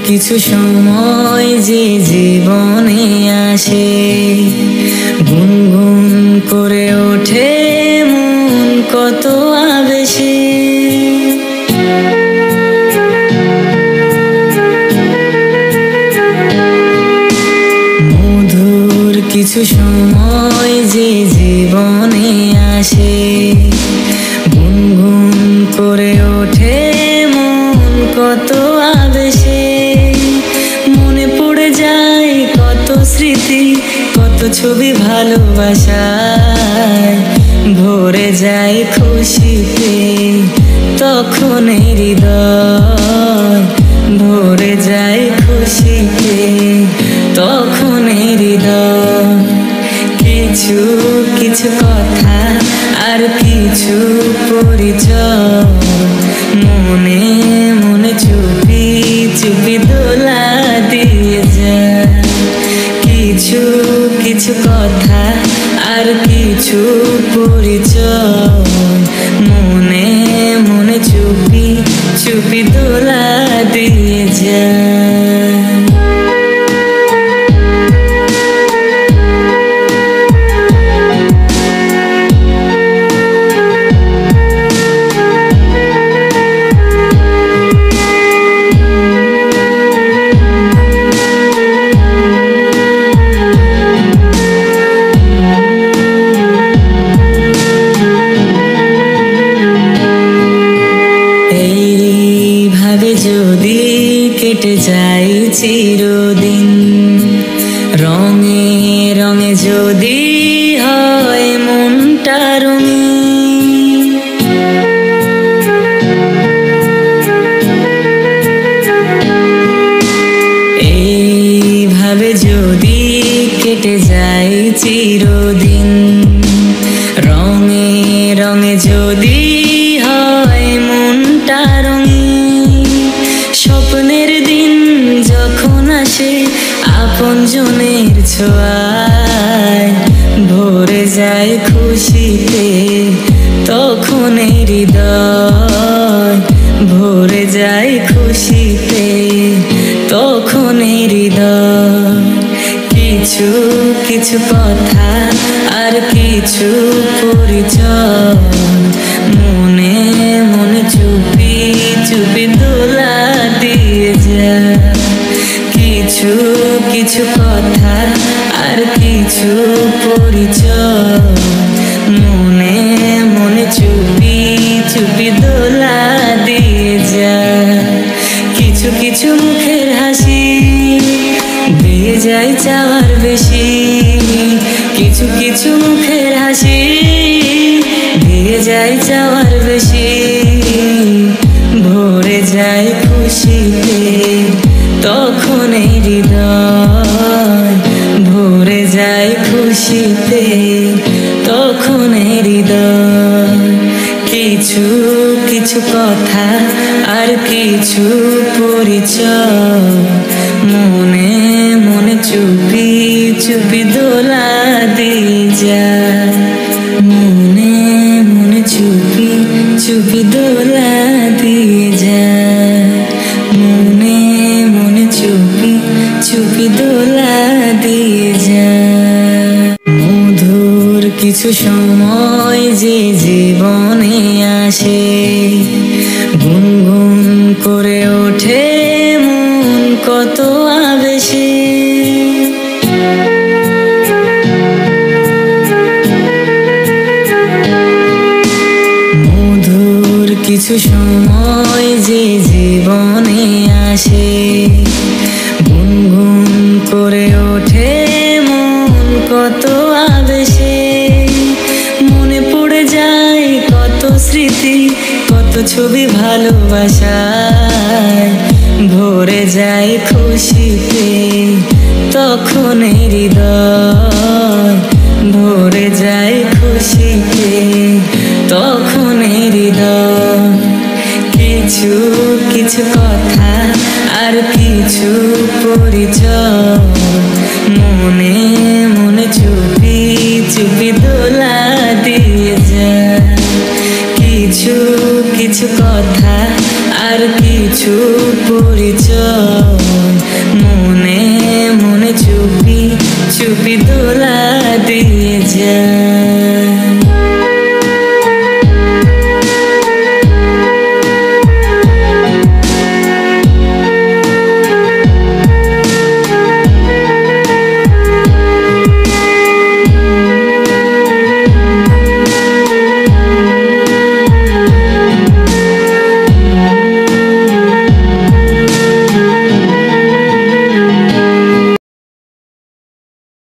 কিছু সময় যে জীবনে আসে, গুনগুন করে ওঠে মন কত আবেশে। মধুর কিছু সময় যে জীবনে আসে, গুনগুন করে ওঠে মন কত আবেশে। মনে পড়ে যায় কত স্মৃতি, কত ছবি ভালোবাসায়, ভরে যায় খুশিতে তখন হৃদয়, ভরে যায় খুশিতে তখন হৃদয়। কিছু কিছু কথা আর কিছু পরিচয়, মনে মনে চুপি চুপি দোলা দিয়ে যায়। কিছু কিছু কথা আর কিছু পরিচয়, মনে মনে চুপি চুপি দোলা দিয়ে যায়। যদি কেটে যায় চিরদিন, রঙে রঙে যদি হয় মনটা রঙিন, এইভাবে যদি কেটে যায় চিরদিন, রঙে রঙে যদি হয় মনটা রঙিন। স্বপ্নের দিন যখন আসে আপনজনের ছোঁয়ায়, ভরে যায় খুশিতে তখন হৃদয়, ভরে যায় খুশিতে তখন হৃদয়। কিছু কিছু কথা আর কিছু পরিচয়, মনে মনে চুপি চুপি দোলা দিয়ে যায়। কিছু কিছু কথা আর কিছু পরিচয়, মনে মনে চুপি চুপি দোলা দিয়ে যায়। কিছু কিছু মুখের হাসি দিয়ে যায় চাওয়ার বেশি, কিছু কিছু মুখের হাসি দিয়ে যায় চাওয়ার বেশি, ভরে যায় খুশিতে তখন হৃদয়, ভরে যায় খুশিতে তখন হৃদয়। কিছু কিছু কথা আর কিছু পরিচয়, মনে মনে চুপি চুপি দোলা দিয়ে যায়। মনে মনে চুপি চুপি দোলা দিয়ে যায়। মনে মনে চুপি চুপি দোলা দিয়ে যায়। মধুর কিছু সময় যে জীবনে আসে, গুনগুন করে ওঠে মন কত আবেশে। মধুর কিছু সময় যে জীবনে আসে, গুনগুন করে ওঠে মন কত আবেশে। মনে পড়ে যায় কত স্মৃতি, কত ছবি ভালোবাসায়, ভরে যায় খুশিতে তখন হৃদয়, ভরে যায় খুশিতে তখন হৃদয়। কিছু কিছু কথা আর কিছু পরিচয়, মনে মনে চুপি চুপি দোলা দিয়ে যায়। কিছু কিছু কথা আর কিছু পরিচয়, চুপি দোলা দিয়ে যা।